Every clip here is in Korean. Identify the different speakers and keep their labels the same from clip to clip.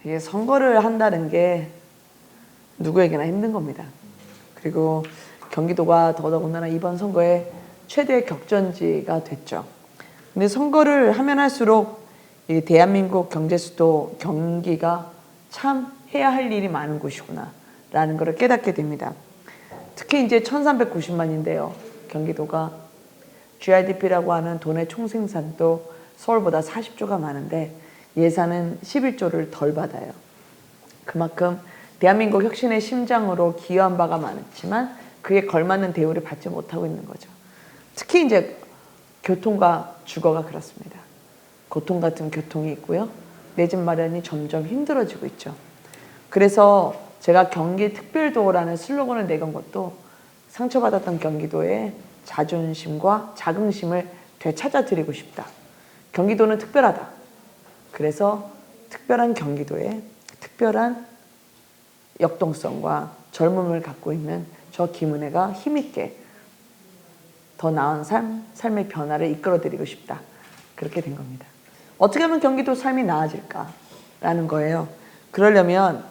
Speaker 1: 이게 선거를 한다는 게 누구에게나 힘든 겁니다. 그리고 경기도가 더더군다나 이번 선거에 최대 격전지가 됐죠. 근데 선거를 하면 할수록 이 대한민국 경제 수도 경기가 참 해야 할 일이 많은 곳이구나 라는 걸 깨닫게 됩니다. 특히 이제 1390만인데요. 경기도가 GRDP라고 하는 돈의 총생산도 서울보다 40조가 많은데 예산은 11조를 덜 받아요. 그만큼 대한민국 혁신의 심장으로 기여한 바가 많았지만 그에 걸맞는 대우를 받지 못하고 있는 거죠. 특히 이제 교통과 주거가 그렇습니다. 고통 같은 교통이 있고요. 내 집 마련이 점점 힘들어지고 있죠. 그래서 제가 경기특별도라는 슬로건을 내건 것도 상처받았던 경기도의 자존심과 자긍심을 되찾아드리고 싶다. 경기도는 특별하다. 그래서 특별한 경기도에 특별한 역동성과 젊음을 갖고 있는 저 김은혜가 힘있게 더 나은 삶의 변화를 이끌어드리고 싶다. 그렇게 된 겁니다. 어떻게 하면 경기도 삶이 나아질까라는 거예요. 그러려면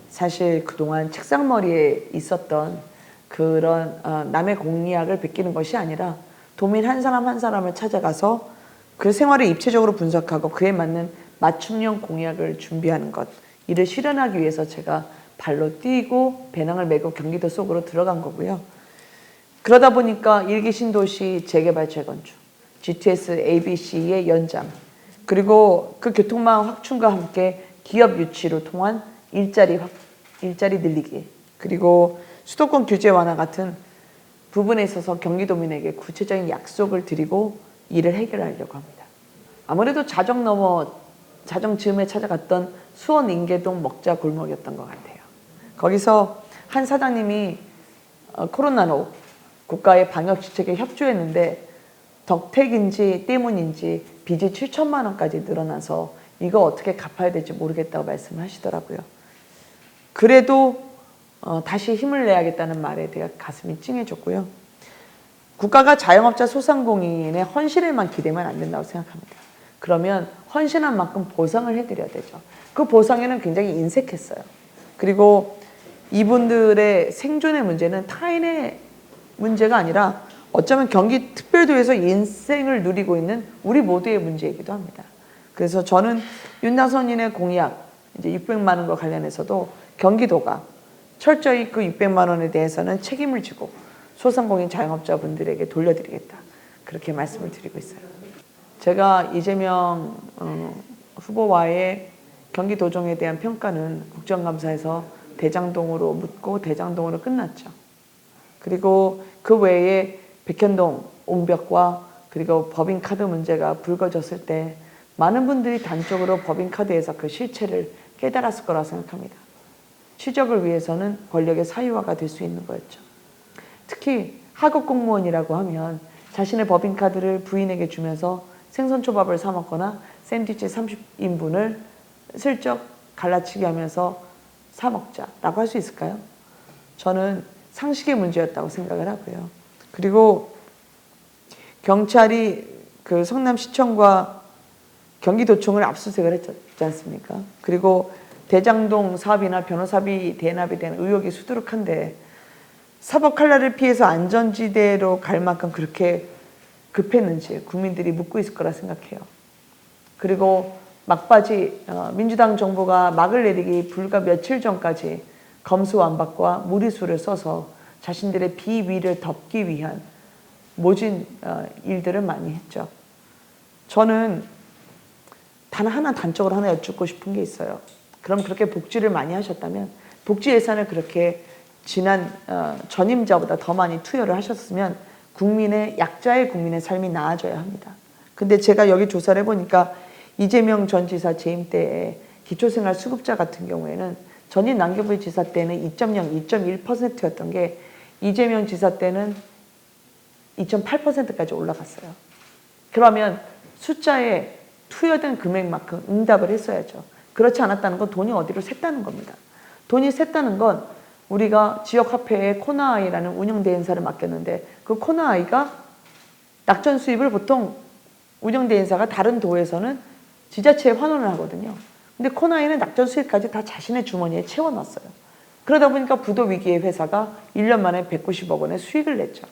Speaker 1: 사실 그동안 책상머리에 있었던 그런 남의 공약을 베끼는 것이 아니라 도민 한 사람 한 사람을 찾아가서 그 생활을 입체적으로 분석하고 그에 맞는 맞춤형 공약을 준비하는 것, 이를 실현하기 위해서 제가 발로 뛰고 배낭을 메고 경기도 속으로 들어간 거고요. 그러다 보니까 일기 신도시 재개발 재건축, GTS ABC의 연장, 그리고 그 교통망 확충과 함께 기업 유치로 통한 일자리 늘리기, 그리고 수도권 규제 완화 같은 부분에 있어서 경기도민에게 구체적인 약속을 드리고 이를 해결하려고 합니다. 아무래도 자정 넘어 자정 즈음에 찾아갔던 수원 인계동 먹자 골목이었던 것 같아요. 거기서 한 사장님이 코로나로 국가의 방역 지책에 협조했는데 덕택인지 때문인지 빚이 7천만 원까지 늘어나서 이거 어떻게 갚아야 될지 모르겠다고 말씀을 하시더라고요. 그래도 다시 힘을 내야겠다는 말에 대해 가슴이 찡해졌고요. 국가가 자영업자 소상공인의 헌신에만 기대면 안 된다고 생각합니다. 그러면 헌신한 만큼 보상을 해드려야 되죠. 그 보상에는 굉장히 인색했어요. 그리고 이분들의 생존의 문제는 타인의 문제가 아니라 어쩌면 경기특별도에서 인생을 누리고 있는 우리 모두의 문제이기도 합니다. 그래서 저는 윤다선인의 공약 이제 600만 원과 관련해서도 경기도가 철저히 그 600만 원에 대해서는 책임을 지고 소상공인 자영업자분들에게 돌려드리겠다. 그렇게 말씀을 드리고 있어요. 제가 이재명 후보와의 경기도정에 대한 평가는 국정감사에서 대장동으로 묻고 대장동으로 끝났죠. 그리고 그 외에 백현동, 옹벽과 그리고 법인카드 문제가 불거졌을 때 많은 분들이 단적으로 법인카드에서 그 실체를 깨달았을 거라고 생각합니다. 취적을 위해서는 권력의 사유화가 될 수 있는 거였죠. 특히 하급 공무원이라고 하면 자신의 법인카드를 부인에게 주면서 생선초밥을 사 먹거나 샌드위치 30인분을 슬쩍 갈라치기 하면서 사 먹자라고 할 수 있을까요? 저는 상식의 문제였다고 생각을 하고요. 그리고 경찰이 그 성남시청과 경기도청을 압수수색을 했지 않습니까? 그리고 대장동 사업이나 변호사비 대납에 대한 의혹이 수두룩한데 사법 칼날을 피해서 안전지대로 갈 만큼 그렇게 급했는지 국민들이 묻고 있을 거라 생각해요. 그리고 막바지 민주당 정부가 막을 내리기 불과 며칠 전까지 검수완박과 무리수를 써서 자신들의 비위를 덮기 위한 모진 일들을 많이 했죠. 저는 단 하나 단적으로 하나 여쭙고 싶은 게 있어요. 그럼 그렇게 복지를 많이 하셨다면 복지 예산을 그렇게 지난 전임자보다 더 많이 투여를 하셨으면 약자의 국민의 삶이 나아져야 합니다. 근데 제가 여기 조사를 해보니까 이재명 전 지사 재임 때에 기초생활 수급자 같은 경우에는 전임 남경필 지사 때는 2.0, 2.1%였던 게 이재명 지사 때는 2.8%까지 올라갔어요. 그러면 숫자에 투여된 금액만큼 응답을 했어야죠. 그렇지 않았다는 건 돈이 어디로 샜다는 겁니다. 돈이 샜다는 건 우리가 지역화폐에 코나아이라는 운영대행사를 맡겼는데 그 코나아이가 낙전 수입을 보통 운영대행사가 다른 도에서는 지자체에 환원을 하거든요. 근데 코나이는 낙전 수익까지 다 자신의 주머니에 채워놨어요. 그러다 보니까 부도 위기의 회사가 1년 만에 190억 원의 수익을 냈죠.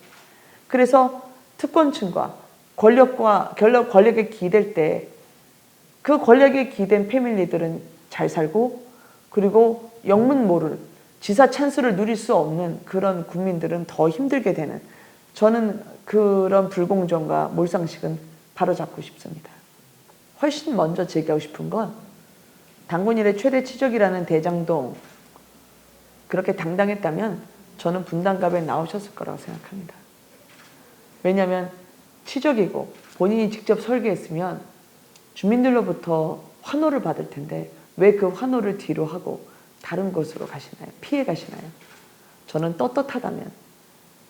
Speaker 1: 그래서 특권층과 권력에 기댈 때 그 권력에 기댄 패밀리들은 잘 살고, 그리고 영문 모를 지사 찬스를 누릴 수 없는 그런 국민들은 더 힘들게 되는, 저는 그런 불공정과 몰상식은 바로잡고 싶습니다. 훨씬 먼저 제기하고 싶은 건 당군 이래 최대 치적이라는 대장동, 그렇게 당당했다면 저는 분당갑에 나오셨을 거라고 생각합니다. 왜냐하면 치적이고 본인이 직접 설계했으면 주민들로부터 환호를 받을 텐데 왜 그 환호를 뒤로 하고 다른 곳으로 가시나요? 피해 가시나요? 저는 떳떳하다면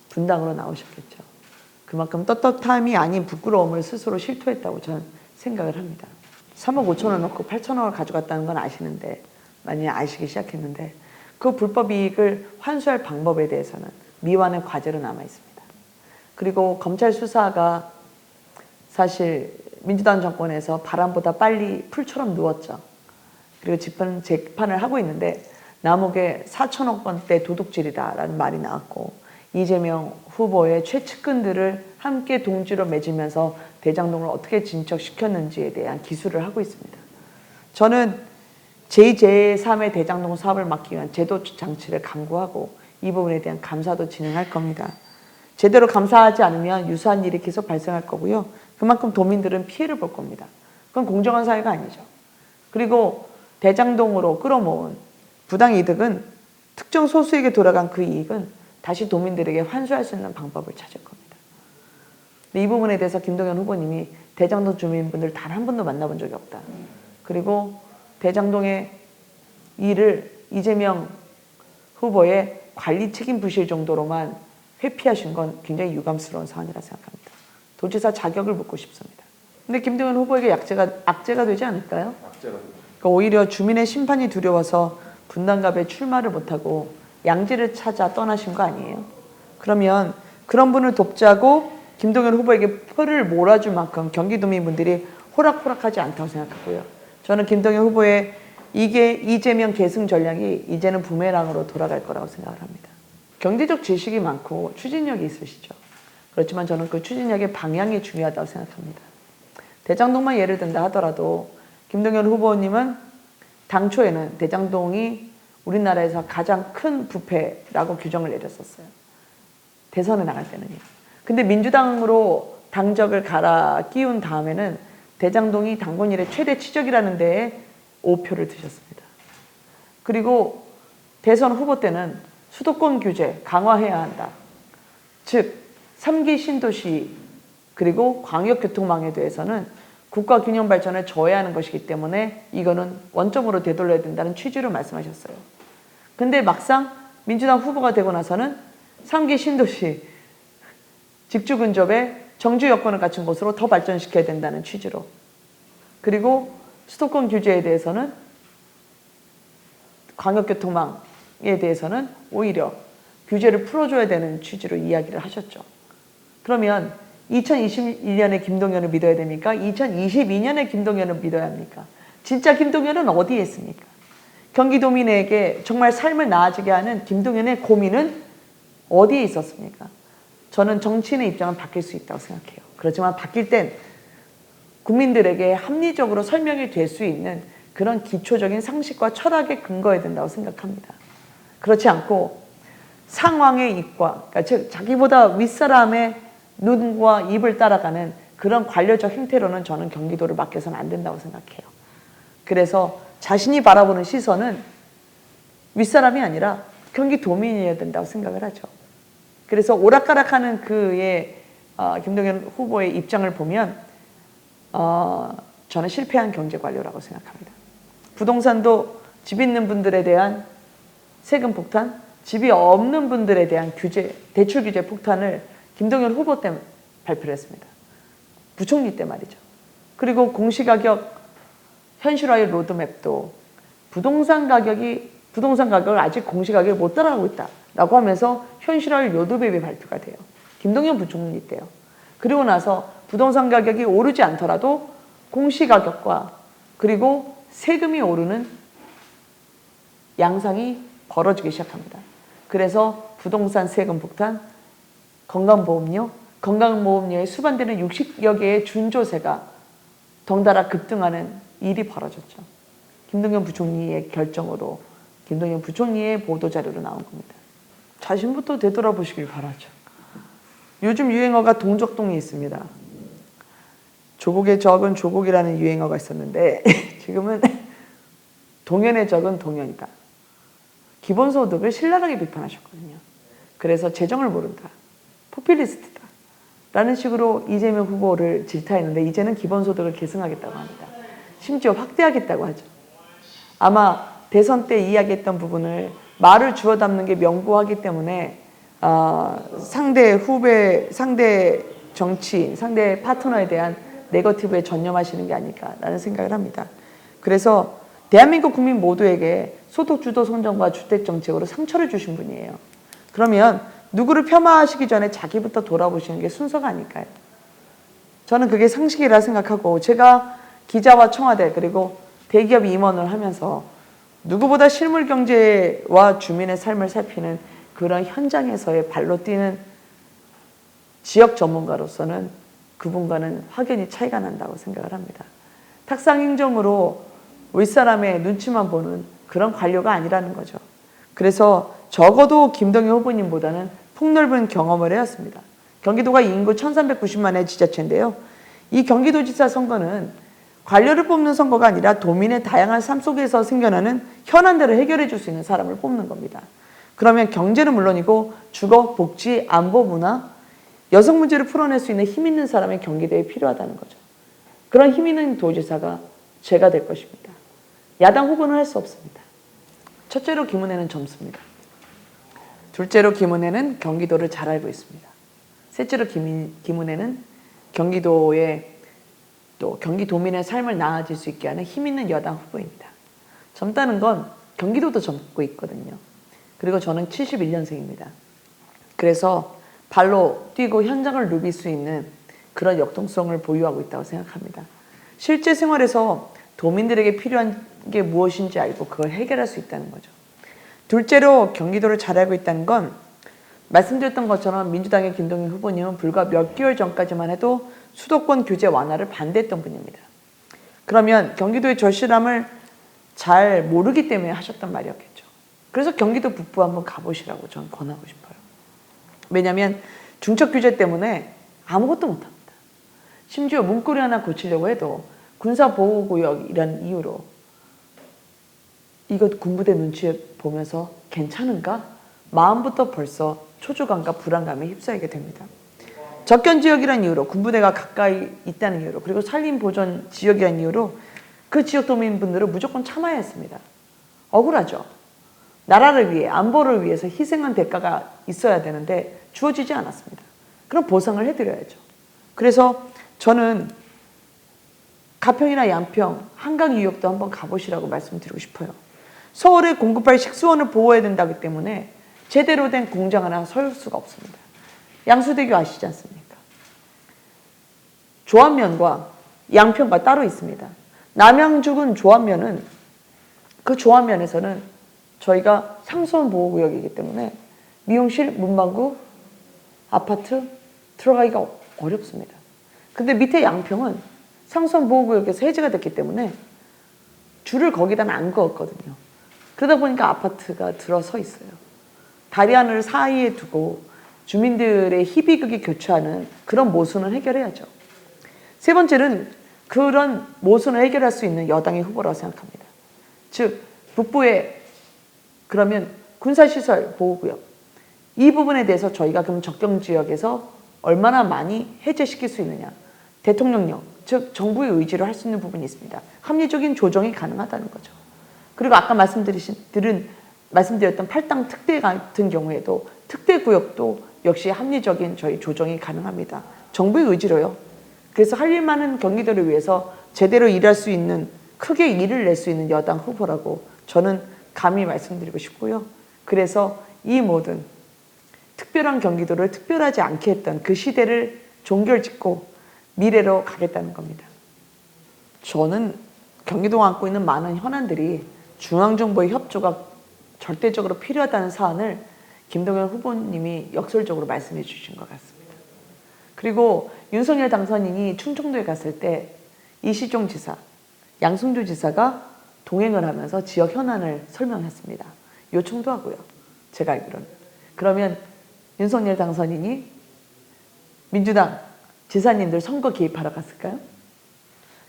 Speaker 1: 분당으로 나오셨겠죠. 그만큼 떳떳함이 아닌 부끄러움을 스스로 실토했다고 저는 생각을 합니다. 3억 5천원 넣고 8천원을 가져갔다는 건 아시는데, 많이 아시기 시작했는데, 그 불법 이익을 환수할 방법에 대해서는 미완의 과제로 남아 있습니다. 그리고 검찰 수사가 사실 민주당 정권에서 바람보다 빨리 풀처럼 누웠죠. 그리고 재판을 하고 있는데 남욱의 4천억 원대 도둑질이다라는 말이 나왔고, 이재명 후보의 최측근들을 함께 동지로 맺으면서 대장동을 어떻게 진척시켰는지에 대한 기술을 하고 있습니다. 저는 제3의 대장동 사업을 막기 위한 제도 장치를 강구하고 이 부분에 대한 감사도 진행할 겁니다. 제대로 감사하지 않으면 유사한 일이 계속 발생할 거고요. 그만큼 도민들은 피해를 볼 겁니다. 그건 공정한 사회가 아니죠. 그리고 대장동으로 끌어모은 부당이득은 특정 소수에게 돌아간 그 이익은 다시 도민들에게 환수할 수 있는 방법을 찾을 겁니다. 근데 이 부분에 대해서 김동연 후보님이 대장동 주민분들 단 한 번도 만나본 적이 없다. 그리고 대장동의 일을 이재명 후보의 관리 책임 부실 정도로만 회피하신 건 굉장히 유감스러운 사안이라 생각합니다. 도지사 자격을 묻고 싶습니다. 근데 김동연 후보에게 악재가 되지 않을까요? 그러니까 오히려 주민의 심판이 두려워서 분당갑에 출마를 못하고 양지를 찾아 떠나신 거 아니에요? 그러면 그런 분을 돕자고 김동연 후보에게 표를 몰아줄 만큼 경기도민분들이 호락호락하지 않다고 생각하고요. 저는 김동연 후보의 이재명 계승 전략이 이제는 부메랑으로 돌아갈 거라고 생각을 합니다. 경제적 지식이 많고 추진력이 있으시죠. 그렇지만 저는 그 추진력의 방향이 중요하다고 생각합니다. 대장동만 예를 든다 하더라도 김동연 후보님은 당초에는 대장동이 우리나라에서 가장 큰 부패라고 규정을 내렸었어요. 대선에 나갈 때는요. 근데 민주당으로 당적을 갈아 끼운 다음에는 대장동이 당군 이래 최대 치적이라는 데에 5표를 드셨습니다. 그리고 대선 후보 때는 수도권 규제 강화해야 한다. 즉 3기 신도시 그리고 광역교통망에 대해서는 국가균형 발전을 저해하는 것이기 때문에 이거는 원점으로 되돌려야 된다는 취지로 말씀하셨어요. 근데 막상 민주당 후보가 되고 나서는 3기 신도시 직주 근접에 정주 여건을 갖춘 곳으로 더 발전시켜야 된다는 취지로, 그리고 수도권 규제에 대해서는 광역교통망에 대해서는 오히려 규제를 풀어줘야 되는 취지로 이야기를 하셨죠. 그러면 2021년에 김동연을 믿어야 됩니까? 2022년에 김동연을 믿어야 합니까? 진짜 김동연은 어디에 있습니까? 경기도민에게 정말 삶을 나아지게 하는 김동연의 고민은 어디에 있었습니까? 저는 정치인의 입장은 바뀔 수 있다고 생각해요. 그렇지만 바뀔 땐 국민들에게 합리적으로 설명이 될 수 있는 그런 기초적인 상식과 철학에 근거해야 된다고 생각합니다. 그렇지 않고 상황의 입과, 그러니까 즉 자기보다 윗사람의 눈과 입을 따라가는 그런 관료적 행태로는 저는 경기도를 맡겨서는 안 된다고 생각해요. 그래서 자신이 바라보는 시선은 윗사람이 아니라 경기도민이어야 된다고 생각을 하죠. 그래서 오락가락하는 그의 김동연 후보의 입장을 보면 저는 실패한 경제관료라고 생각합니다. 부동산도 집 있는 분들에 대한 세금 폭탄, 집이 없는 분들에 대한 규제, 대출 규제 폭탄을 김동연 후보 때 발표를 했습니다. 부총리 때 말이죠. 그리고 공시가격 현실화의 로드맵도 부동산 가격을 아직 공시가격을 못 따라가고 있다라고 하면서 현실화의 로드맵이 발표가 돼요. 김동연 부총리 때요. 그리고 나서 부동산 가격이 오르지 않더라도 공시가격과 그리고 세금이 오르는 양상이 벌어지기 시작합니다. 그래서 부동산 세금 폭탄, 건강보험료에 수반되는 60여 개의 준조세가 덩달아 급등하는 일이 벌어졌죠. 김동연 부총리의 결정으로, 김동연 부총리의 보도자료로 나온 겁니다. 자신부터 되돌아보시길 바라죠. 요즘 유행어가 동적동이 있습니다. 조국의 적은 조국이라는 유행어가 있었는데 지금은 동연의 적은 동연이다. 기본소득을 신랄하게 비판하셨거든요. 그래서 재정을 모른다. 포퓰리스트다. 라는 식으로 이재명 후보를 질타했는데 이제는 기본소득을 계승하겠다고 합니다. 심지어 확대하겠다고 하죠. 아마 대선 때 이야기했던 부분을 말을 주워 담는 게 명고하기 때문에 상대 후배, 상대 정치인, 상대 파트너에 대한 네거티브에 전념하시는 게 아닐까라는 생각을 합니다. 그래서 대한민국 국민 모두에게 소득주도 성장과 주택정책으로 상처를 주신 분이에요. 그러면 누구를 폄하하시기 전에 자기부터 돌아보시는 게 순서가 아닐까요? 저는 그게 상식이라 생각하고 제가 기자와 청와대 그리고 대기업 임원을 하면서 누구보다 실물 경제와 주민의 삶을 살피는 그런 현장에서의 발로 뛰는 지역 전문가로서는 그분과는 확연히 차이가 난다고 생각을 합니다. 탁상 행정으로 윗사람의 눈치만 보는 그런 관료가 아니라는 거죠. 그래서 적어도 김동연 후보님보다는 폭넓은 경험을 해왔습니다. 경기도가 인구 1390만의 지자체인데요. 이 경기도지사 선거는 관료를 뽑는 선거가 아니라 도민의 다양한 삶 속에서 생겨나는 현안들을 해결해 줄 수 있는 사람을 뽑는 겁니다. 그러면 경제는 물론이고 주거, 복지, 안보, 문화, 여성 문제를 풀어낼 수 있는 힘 있는 사람이 경기도에 필요하다는 거죠. 그런 힘 있는 도지사가 제가 될 것입니다. 야당 후보는 할 수 없습니다. 첫째로 김은혜는 젊습니다. 둘째로 김은혜는 경기도를 잘 알고 있습니다. 셋째로 김은혜는 경기도의 또 경기도민의 삶을 나아질 수 있게 하는 힘 있는 여당 후보입니다. 젊다는 건 경기도도 젊고 있거든요. 그리고 저는 71년생입니다. 그래서 발로 뛰고 현장을 누빌 수 있는 그런 역동성을 보유하고 있다고 생각합니다. 실제 생활에서 도민들에게 필요한 게 무엇인지 알고 그걸 해결할 수 있다는 거죠. 둘째로 경기도를 잘 알고 있다는 건 말씀드렸던 것처럼 민주당의 김동연 후보님은 불과 몇 개월 전까지만 해도 수도권 규제 완화를 반대했던 분입니다. 그러면 경기도의 절실함을 잘 모르기 때문에 하셨단 말이었겠죠. 그래서 경기도 북부 한번 가보시라고 저는 권하고 싶어요. 왜냐하면 중첩 규제 때문에 아무것도 못합니다. 심지어 문고리 하나 고치려고 해도 군사보호구역이라는 이유로 이것 군부대 눈치 보면서 괜찮은가? 마음부터 벌써 초조감과 불안감에 휩싸이게 됩니다. 접견 지역이라는 이유로 군부대가 가까이 있다는 이유로 그리고 산림보전 지역이라는 이유로 그 지역 도민분들은 무조건 참아야 했습니다. 억울하죠. 나라를 위해 안보를 위해서 희생한 대가가 있어야 되는데 주어지지 않았습니다. 그럼 보상을 해드려야죠. 그래서 저는 가평이나 양평, 한강 유역도 한번 가보시라고 말씀드리고 싶어요. 서울에 공급할 식수원을 보호해야 된다기 때문에 제대로 된 공장 하나 세울 수가 없습니다. 양수대교 아시지 않습니까? 조합면과 양평과 따로 있습니다. 남양주군 조합면은 그 조합면에서는 저희가 상수원 보호구역이기 때문에 미용실, 문방구, 아파트 들어가기가 어렵습니다. 근데 밑에 양평은 상수원 보호구역에서 해제가 됐기 때문에 줄을 거기다 안 그었거든요. 그러다 보니까 아파트가 들어서 있어요. 다리 하나를 사이에 두고 주민들의 희비극이 교차하는 그런 모순을 해결해야죠. 세 번째는 그런 모순을 해결할 수 있는 여당의 후보라고 생각합니다. 즉 북부에 그러면 군사시설 보호구역 이 부분에 대해서 저희가 그럼 적경지역에서 얼마나 많이 해제시킬 수 있느냐. 대통령령, 즉 정부의 의지로 할 수 있는 부분이 있습니다. 합리적인 조정이 가능하다는 거죠. 그리고 아까 말씀드렸던 8당 특대 같은 경우에도 특대구역도 역시 합리적인 저희 조정이 가능합니다. 정부의 의지로요. 그래서 할 일 많은 경기도를 위해서 제대로 일할 수 있는, 크게 일을 낼 수 있는 여당 후보라고 저는 감히 말씀드리고 싶고요. 그래서 이 모든 특별한 경기도를 특별하지 않게 했던 그 시대를 종결짓고 미래로 가겠다는 겁니다. 저는 경기도가 안고 있는 많은 현안들이 중앙정부의 협조가 절대적으로 필요하다는 사안을 김동연 후보님이 역설적으로 말씀해 주신 것 같습니다. 그리고 윤석열 당선인이 충청도에 갔을 때 이시종 지사, 양승조 지사가 동행을 하면서 지역 현안을 설명했습니다. 요청도 하고요. 제가 알기로는. 그러면 윤석열 당선인이 민주당 지사님들 선거 개입하러 갔을까요?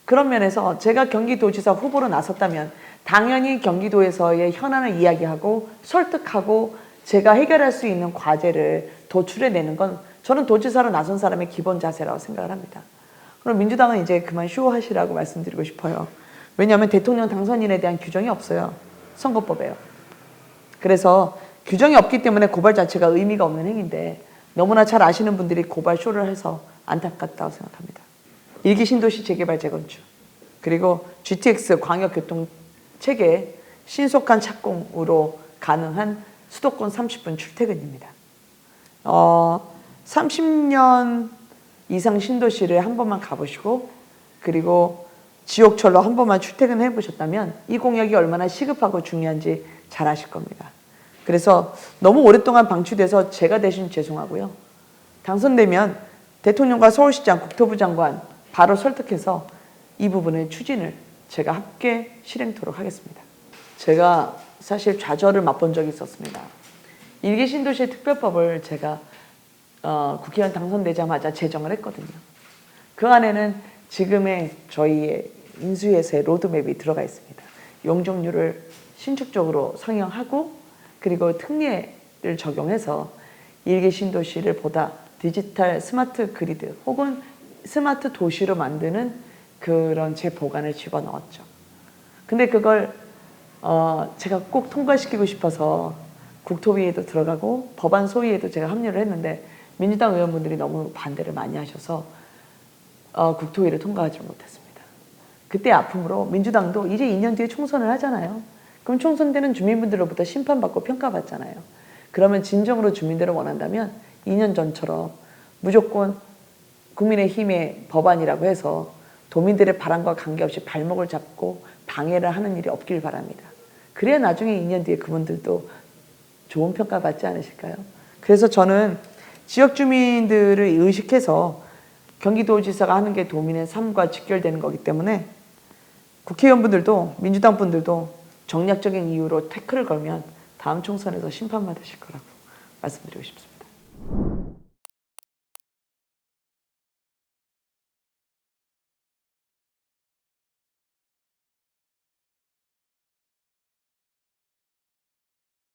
Speaker 1: 그런 면에서 제가 경기도지사 후보로 나섰다면 당연히 경기도에서의 현안을 이야기하고 설득하고 제가 해결할 수 있는 과제를 도출해내는 건 저는 도지사로 나선 사람의 기본 자세라고 생각을 합니다. 그럼 민주당은 이제 그만 쇼하시라고 말씀드리고 싶어요. 왜냐하면 대통령 당선인에 대한 규정이 없어요. 선거법에요. 그래서 규정이 없기 때문에 고발 자체가 의미가 없는 행위인데 너무나 잘 아시는 분들이 고발 쇼를 해서 안타깝다고 생각합니다. 일기 신도시 재개발 재건축 그리고 GTX 광역교통체계 신속한 착공으로 가능한 수도권 30분 출퇴근입니다. 30년 이상 신도시를 한 번만 가보시고 그리고 지옥철로 한 번만 출퇴근해 보셨다면 이 공약이 얼마나 시급하고 중요한지 잘 아실 겁니다. 그래서 너무 오랫동안 방치돼서 제가 대신 죄송하고요. 당선되면 대통령과 서울시장, 국토부 장관 바로 설득해서 이 부분의 추진을 제가 함께 실행토록 하겠습니다. 제가 사실 좌절을 맛본 적이 있었습니다. 일기 신도시 특별법을 제가 국회의원 당선되자마자 제정을 했거든요. 그 안에는 지금의 저희의 인수위에서의 로드맵이 들어가 있습니다. 용적률을 신축적으로 상향하고 그리고 특례를 적용해서 일기 신도시를 보다 디지털 스마트 그리드 혹은 스마트 도시로 만드는 그런 제 보관을 집어넣었죠. 근데 그걸 제가 꼭 통과시키고 싶어서 국토위에도 들어가고 법안 소위에도 제가 합류를 했는데 민주당 의원분들이 너무 반대를 많이 하셔서 국토위를 통과하지 못했습니다. 그때 아픔으로 민주당도 이제 2년 뒤에 총선을 하잖아요. 그럼 총선 때는 주민분들로부터 심판받고 평가받잖아요. 그러면 진정으로 주민들을 원한다면 2년 전처럼 무조건 국민의힘의 법안이라고 해서 도민들의 바람과 관계없이 발목을 잡고 방해를 하는 일이 없길 바랍니다. 그래야 나중에 2년 뒤에 그분들도 좋은 평가 받지 않으실까요? 그래서 저는 지역 주민들을 의식해서 경기도지사가 하는 게 도민의 삶과 직결되는 거기 때문에 국회의원분들도 민주당 분들도 정략적인 이유로 태클을 걸면 다음 총선에서 심판받으실 거라고 말씀드리고 싶습니다.